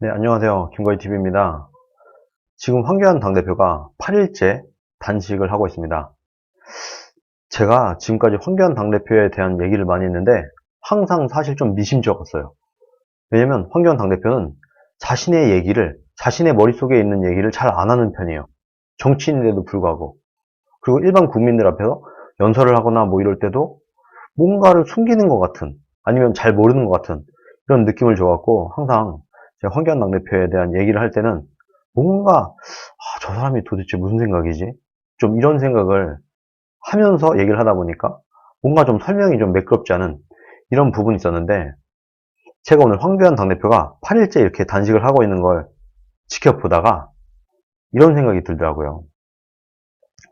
네, 안녕하세요. 김거희TV입니다. 지금 황교안 당대표가 8일째 단식을 하고 있습니다. 제가 지금까지 황교안 당대표에 대한 얘기를 많이 했는데 항상 사실 좀 미심쩍었어요. 왜냐면 황교안 당대표는 자신의 얘기를, 자신의 머릿속에 있는 얘기를 잘 안 하는 편이에요. 정치인인데도 불구하고. 그리고 일반 국민들 앞에서 연설을 하거나 뭐 이럴 때도 뭔가를 숨기는 것 같은, 아니면 잘 모르는 것 같은 이런 느낌을 줘갖고 항상 제가 황교안 당대표에 대한 얘기를 할 때는 뭔가 저 사람이 도대체 무슨 생각이지? 좀 이런 생각을 하면서 얘기를 하다 보니까 뭔가 좀 설명이 좀 매끄럽지 않은 이런 부분이 있었는데, 제가 오늘 황교안 당대표가 8일째 이렇게 단식을 하고 있는 걸 지켜보다가 이런 생각이 들더라고요.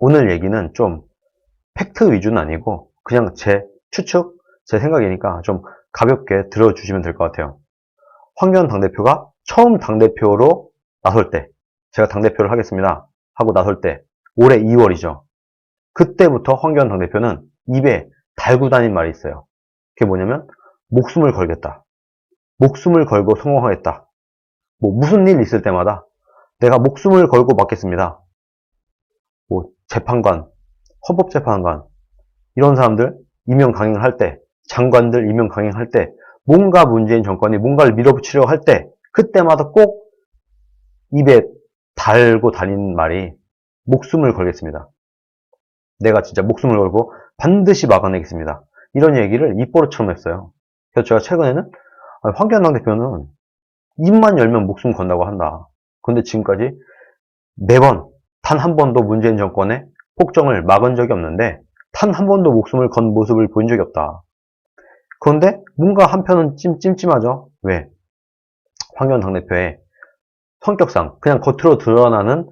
오늘 얘기는 좀 팩트 위주는 아니고 그냥 제 추측, 제 생각이니까 좀 가볍게 들어주시면 될 것 같아요. 황교안 당대표가 처음 당대표로 나설 때, 제가 당대표를 하겠습니다 하고 나설 때, 올해 2월이죠. 그때부터 황교안 당대표는 입에 달고 다닌 말이 있어요. 그게 뭐냐면 목숨을 걸겠다. 목숨을 걸고 성공하겠다. 뭐 무슨 일 있을 때마다 내가 목숨을 걸고 맡겠습니다. 뭐 재판관, 헌법재판관 이런 사람들 임명 강행을 할 때, 장관들 임명 강행할 때, 뭔가 문재인 정권이 뭔가를 밀어붙이려고 할 때 그때마다 꼭 입에 달고 다니는 말이 목숨을 걸겠습니다. 내가 진짜 목숨을 걸고 반드시 막아내겠습니다. 이런 얘기를 입버릇처럼 했어요. 그래서 제가 최근에는 황교안 당대표는 입만 열면 목숨 건다고 한다. 근데 지금까지 매번 단 한 번도 문재인 정권의 폭정을 막은 적이 없는데 단 한 번도 목숨을 건 모습을 보인 적이 없다. 그런데 뭔가 한편은 찜찜하죠. 왜? 황교안 당대표의 성격상, 그냥 겉으로 드러나는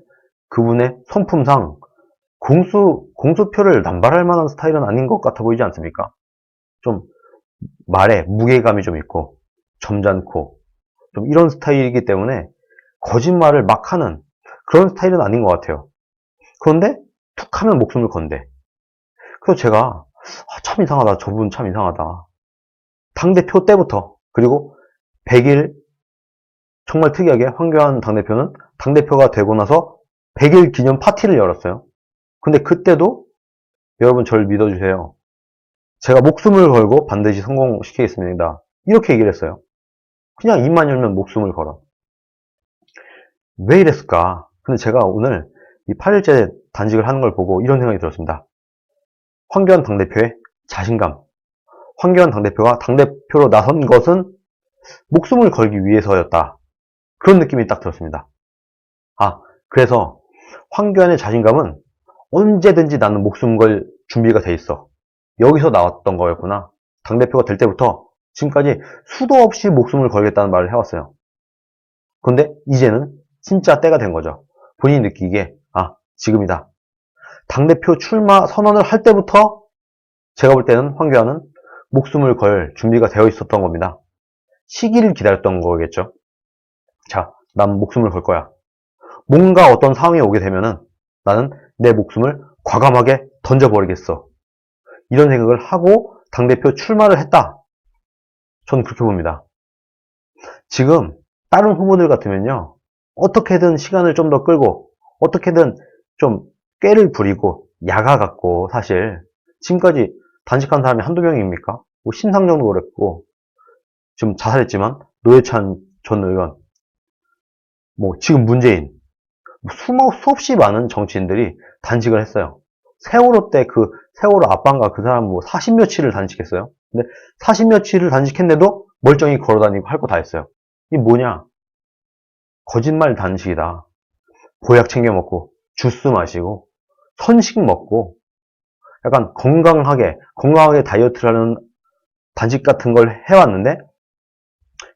그분의 성품상 공수표를 남발할 만한 스타일은 아닌 것 같아 보이지 않습니까? 좀 말에 무게감이 좀 있고 점잖고 좀 이런 스타일이기 때문에 거짓말을 막 하는 그런 스타일은 아닌 것 같아요. 그런데 툭 하면 목숨을 건대. 그래서 제가 참 이상하다. 저분 참 이상하다. 당대표 때부터, 그리고 100일, 정말 특이하게 황교안 당대표는 당대표가 되고 나서 100일 기념 파티를 열었어요. 근데 그때도 여러분 저를 믿어주세요. 제가 목숨을 걸고 반드시 성공시키겠습니다. 이렇게 얘기를 했어요. 그냥 입만 열면 목숨을 걸어. 왜 이랬을까? 근데 제가 오늘 이 8일째 단식을 하는 걸 보고 이런 생각이 들었습니다. 황교안 당대표의 자신감. 황교안 당대표가 당대표로 나선 것은 목숨을 걸기 위해서였다. 그런 느낌이 딱 들었습니다. 그래서 황교안의 자신감은 언제든지 나는 목숨 걸 준비가 돼 있어. 여기서 나왔던 거였구나. 당대표가 될 때부터 지금까지 수도 없이 목숨을 걸겠다는 말을 해왔어요. 근데 이제는 진짜 때가 된 거죠. 본인이 느끼기에 지금이다. 당대표 출마 선언을 할 때부터 제가 볼 때는 황교안은 목숨을 걸 준비가 되어 있었던 겁니다. 시기를 기다렸던 거겠죠. 자, 난 목숨을 걸 거야. 뭔가 어떤 상황이 오게 되면은 나는 내 목숨을 과감하게 던져버리겠어. 이런 생각을 하고 당대표 출마를 했다. 전 그렇게 봅니다. 지금 다른 후보들 같으면요, 어떻게든 시간을 좀 더 끌고 어떻게든 좀 꾀를 부리고 야가 갖고, 사실 지금까지 단식한 사람이 한두 명입니까? 뭐 심상정도 그랬고 지금 자살했지만 노회찬 전 의원, 뭐 지금 문재인, 수없이 많은 정치인들이 단식을 했어요. 세월호 때 그 세월호 아빠인가 그 사람 뭐 40며칠을 단식했어요. 근데 40며칠을 단식했는데도 멀쩡히 걸어다니고 할 거 다 했어요. 이게 뭐냐? 거짓말 단식이다. 보약 챙겨 먹고 주스 마시고 선식 먹고 약간 건강하게 다이어트를 하는 단식 같은 걸 해왔는데,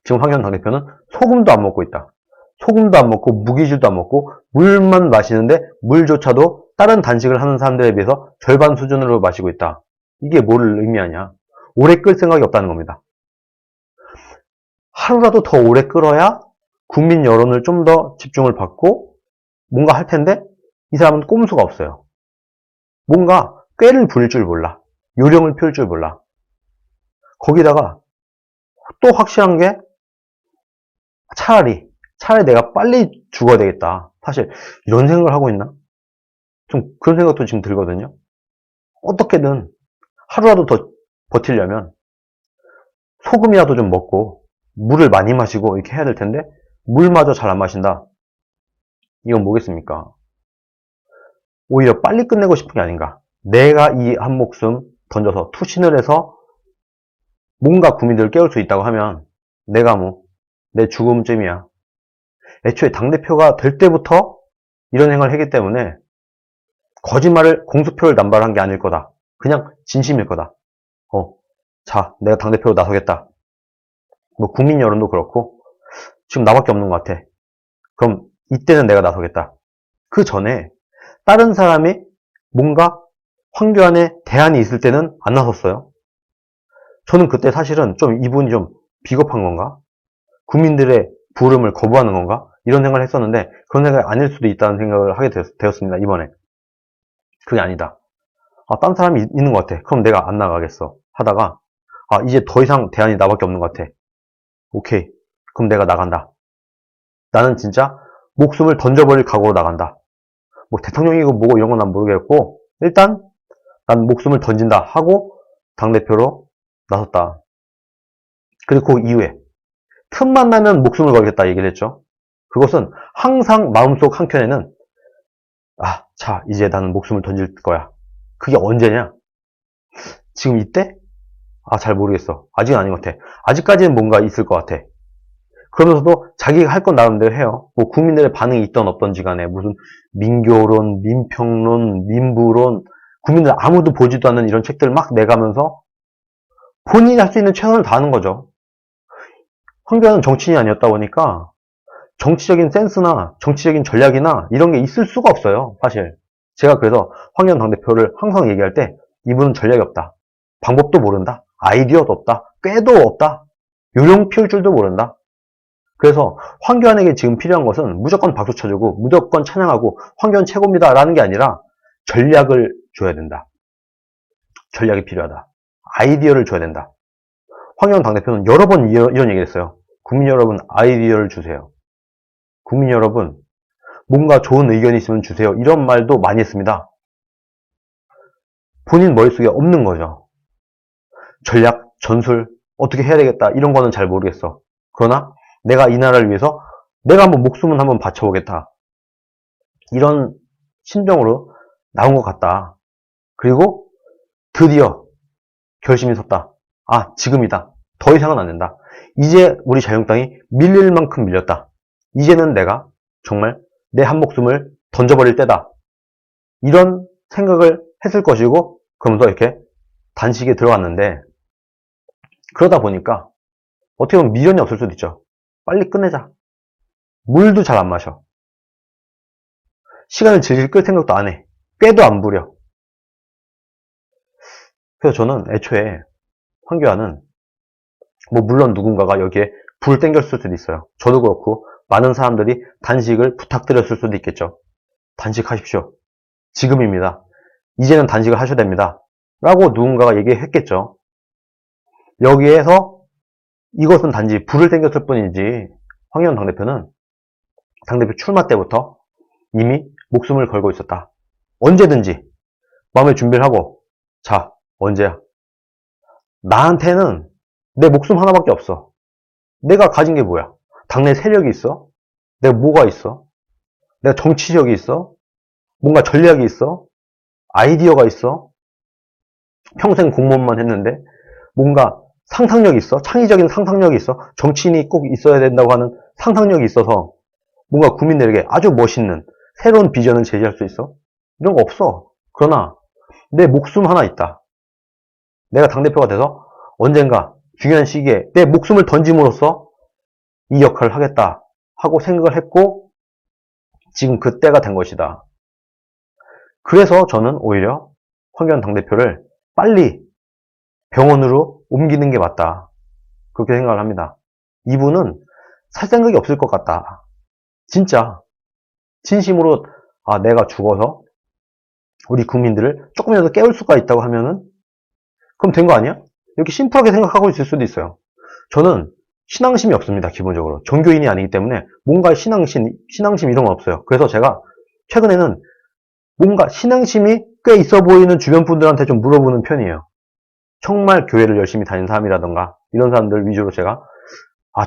지금 황교안 당대표는 소금도 안 먹고 있다. 소금도 안 먹고 무기질도 안 먹고 물만 마시는데 물조차도 다른 단식을 하는 사람들에 비해서 절반 수준으로 마시고 있다. 이게 뭘 의미하냐? 오래 끌 생각이 없다는 겁니다. 하루라도 더 오래 끌어야 국민 여론을 좀 더 집중을 받고 뭔가 할 텐데, 이 사람은 꼼수가 없어요. 뭔가 꾀를 부릴 줄 몰라. 요령을 피울 줄 몰라. 거기다가 또 확실한 게, 차라리 차라리 내가 빨리 죽어야 되겠다. 사실 이런 생각을 하고 있나? 좀 그런 생각도 지금 들거든요. 어떻게든 하루라도 더 버티려면 소금이라도 좀 먹고 물을 많이 마시고 이렇게 해야 될 텐데 물마저 잘 안 마신다. 이건 뭐겠습니까? 오히려 빨리 끝내고 싶은 게 아닌가. 내가 이 한 목숨 던져서 투신을 해서 뭔가 국민들을 깨울 수 있다고 하면 내가 뭐 내 죽음쯤이야. 애초에 당대표가 될 때부터 이런 행위를 했기 때문에 거짓말을 공수표를 남발한 게 아닐 거다. 그냥 진심일 거다. 자, 내가 당대표로 나서겠다. 뭐 국민 여론도 그렇고 지금 나밖에 없는 것 같아. 그럼 이때는 내가 나서겠다. 그 전에 다른 사람이 뭔가 황교안에 대안이 있을 때는 안 나섰어요. 저는 그때 사실은 좀 이분이 좀 비겁한 건가? 국민들의 부름을 거부하는 건가? 이런 생각을 했었는데 그런 생각이 아닐 수도 있다는 생각을 하게 되었습니다. 이번에. 그게 아니다. 딴 사람이 있는 것 같아. 그럼 내가 안 나가겠어. 하다가 이제 더 이상 대안이 나밖에 없는 것 같아. 오케이. 그럼 내가 나간다. 나는 진짜 목숨을 던져버릴 각오로 나간다. 뭐 대통령이고 뭐고 이런 건 난 모르겠고 일단 난 목숨을 던진다 하고 당대표로 나섰다. 그리고 그 이후에 틈만 나면 목숨을 걸겠다 얘기를 했죠. 그것은 항상 마음속 한켠에는 자 이제 나는 목숨을 던질 거야. 그게 언제냐? 지금 이때? 잘 모르겠어. 아직은 아닌 것 같아. 아직까지는 뭔가 있을 것 같아. 그러면서도 자기가 할 건 나름대로 해요. 뭐 국민들의 반응이 있던 없던지 간에 무슨 민교론, 민평론, 민부론, 국민들 아무도 보지도 않는 이런 책들을 막 내가면서 본인이 할 수 있는 최선을 다하는 거죠. 황교안은 정치인이 아니었다 보니까 정치적인 센스나 정치적인 전략이나 이런 게 있을 수가 없어요. 사실. 제가 그래서 황교안 당대표를 항상 얘기할 때 이분은 전략이 없다. 방법도 모른다. 아이디어도 없다. 꾀도 없다. 요령 피울 줄도 모른다. 그래서 황교안에게 지금 필요한 것은 무조건 박수 쳐주고 무조건 찬양하고 황교안 최고입니다 라는 게 아니라 전략을 줘야 된다. 전략이 필요하다. 아이디어를 줘야 된다. 황교안 당대표는 여러 번 이런 얘기를 했어요. 국민 여러분 아이디어를 주세요. 국민 여러분 뭔가 좋은 의견이 있으면 주세요. 이런 말도 많이 했습니다. 본인 머릿속에 없는 거죠. 전략, 전술, 어떻게 해야 되겠다 이런 거는 잘 모르겠어. 그러나 내가 이 나라를 위해서 내가 한번 목숨은 한번 바쳐보겠다. 이런 심정으로 나온 것 같다. 그리고 드디어 결심이 섰다. 지금이다. 더 이상은 안 된다. 이제 우리 자유한국당이 밀릴 만큼 밀렸다. 이제는 내가 정말 내 한 목숨을 던져버릴 때다. 이런 생각을 했을 것이고 그러면서 이렇게 단식에 들어갔는데 그러다 보니까 어떻게 보면 미련이 없을 수도 있죠. 빨리 끝내자. 물도 잘 안 마셔. 시간을 질질 끌 생각도 안 해. 꾀도 안 부려. 그래서 저는 애초에 황교안은 뭐 물론 누군가가 여기에 불 땡겼을 수도 있어요. 저도 그렇고 많은 사람들이 단식을 부탁드렸을 수도 있겠죠. 단식하십시오. 지금입니다. 이제는 단식을 하셔야 됩니다. 라고 누군가가 얘기했겠죠. 여기에서 이것은 단지 불을 땡겼을 뿐이지 황교안 당대표는 당대표 출마 때부터 이미 목숨을 걸고 있었다. 언제든지 마음의 준비를 하고 자 언제야? 나한테는 내 목숨 하나밖에 없어. 내가 가진 게 뭐야? 당내 세력이 있어? 내가 뭐가 있어? 내가 정치력이 있어? 뭔가 전략이 있어? 아이디어가 있어? 평생 공무원만 했는데 뭔가 상상력이 있어? 창의적인 상상력이 있어? 정치인이 꼭 있어야 된다고 하는 상상력이 있어서 뭔가 국민들에게 아주 멋있는 새로운 비전을 제시할 수 있어? 이런 거 없어. 그러나 내 목숨 하나 있다. 내가 당대표가 돼서 언젠가 중요한 시기에 내 목숨을 던짐으로써 이 역할을 하겠다 하고 생각을 했고 지금 그때가 된 것이다. 그래서 저는 오히려 황교안 당대표를 빨리 병원으로 옮기는 게 맞다. 그렇게 생각을 합니다. 이분은 살 생각이 없을 것 같다. 진짜 진심으로 내가 죽어서 우리 국민들을 조금이라도 깨울 수가 있다고 하면은 그럼 된 거 아니야? 이렇게 심플하게 생각하고 있을 수도 있어요. 저는 신앙심이 없습니다. 기본적으로. 종교인이 아니기 때문에 뭔가 신앙심 이런 건 없어요. 그래서 제가 최근에는 뭔가 신앙심이 꽤 있어 보이는 주변 분들한테 좀 물어보는 편이에요. 정말 교회를 열심히 다니는 사람이라던가 이런 사람들 위주로 제가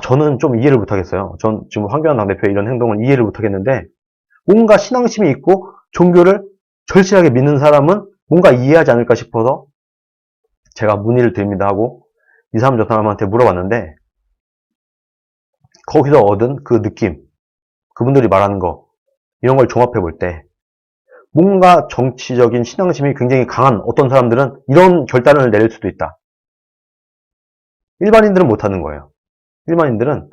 저는 좀 이해를 못하겠어요. 전 지금 황교안 당대표의 이런 행동을 이해를 못하겠는데 뭔가 신앙심이 있고 종교를 절실하게 믿는 사람은 뭔가 이해하지 않을까 싶어서 제가 문의를 드립니다 하고 이 사람 저 사람한테 물어봤는데 거기서 얻은 그 느낌, 그분들이 말하는 거 이런 걸 종합해 볼 때 뭔가 정치적인 신앙심이 굉장히 강한 어떤 사람들은 이런 결단을 내릴 수도 있다. 일반인들은 못하는 거예요. 일반인들은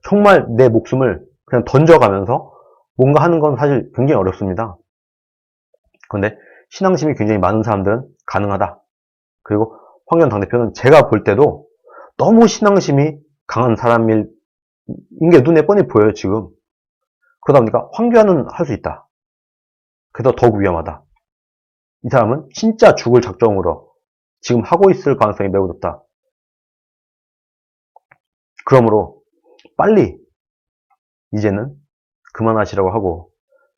정말 내 목숨을 그냥 던져가면서 뭔가 하는 건 사실 굉장히 어렵습니다. 그런데 신앙심이 굉장히 많은 사람들은 가능하다. 그리고 황교안 당대표는 제가 볼 때도 너무 신앙심이 강한 사람인 게 눈에 뻔히 보여요, 지금. 그러다 보니까 황교안은 할 수 있다. 그래서 더욱 위험하다. 이 사람은 진짜 죽을 작정으로 지금 하고 있을 가능성이 매우 높다. 그러므로 빨리 이제는 그만하시라고 하고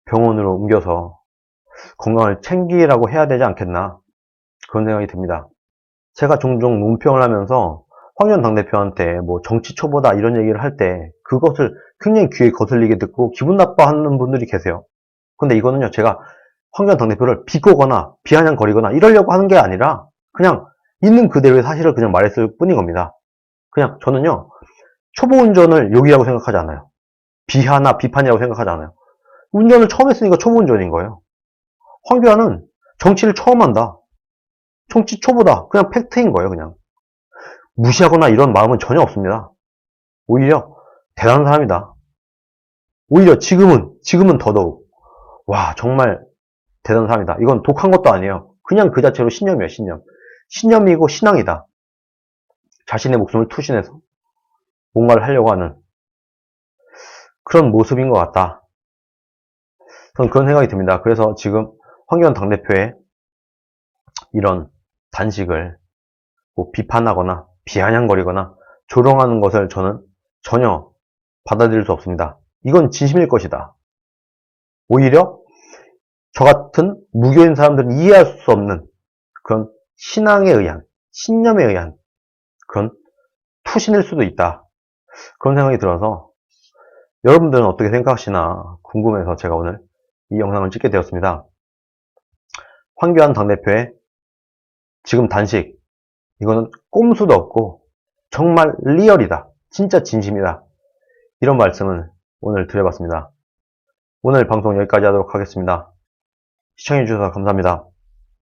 병원으로 옮겨서 건강을 챙기라고 해야 되지 않겠나 그런 생각이 듭니다. 제가 종종 논평을 하면서 황교안 당대표한테 뭐 정치 초보다 이런 얘기를 할 때 그것을 굉장히 귀에 거슬리게 듣고 기분 나빠하는 분들이 계세요. 근데 이거는요, 제가 황교안 당대표를 비꼬거나 비아냥거리거나 이러려고 하는 게 아니라 그냥 있는 그대로의 사실을 그냥 말했을 뿐인 겁니다. 그냥 저는요, 초보 운전을 욕이라고 생각하지 않아요. 비하나 비판이라고 생각하지 않아요. 운전을 처음 했으니까 초보 운전인 거예요. 황교안은 정치를 처음 한다. 정치 초보다. 그냥 팩트인 거예요, 그냥. 무시하거나 이런 마음은 전혀 없습니다. 오히려 대단한 사람이다. 오히려 지금은 더더욱. 와, 정말 대단한 사람이다. 이건 독한 것도 아니에요. 그냥 그 자체로 신념이에요, 신념. 신념이고 신앙이다. 자신의 목숨을 투신해서 뭔가를 하려고 하는 그런 모습인 것 같다. 저는 그런 생각이 듭니다. 그래서 지금 황교안 당대표의 이런 단식을 뭐 비판하거나 비아냥거리거나 조롱하는 것을 저는 전혀 받아들일 수 없습니다. 이건 진심일 것이다. 오히려 저 같은 무교인 사람들은 이해할 수 없는 그런 신앙에 의한, 신념에 의한 그런 투신일 수도 있다. 그런 생각이 들어서 여러분들은 어떻게 생각하시나 궁금해서 제가 오늘 이 영상을 찍게 되었습니다. 황교안 당대표의 지금 단식, 이거는 꼼수도 없고 정말 리얼이다. 진짜 진심이다. 이런 말씀을 오늘 드려봤습니다. 오늘 방송 여기까지 하도록 하겠습니다. 시청해주셔서 감사합니다.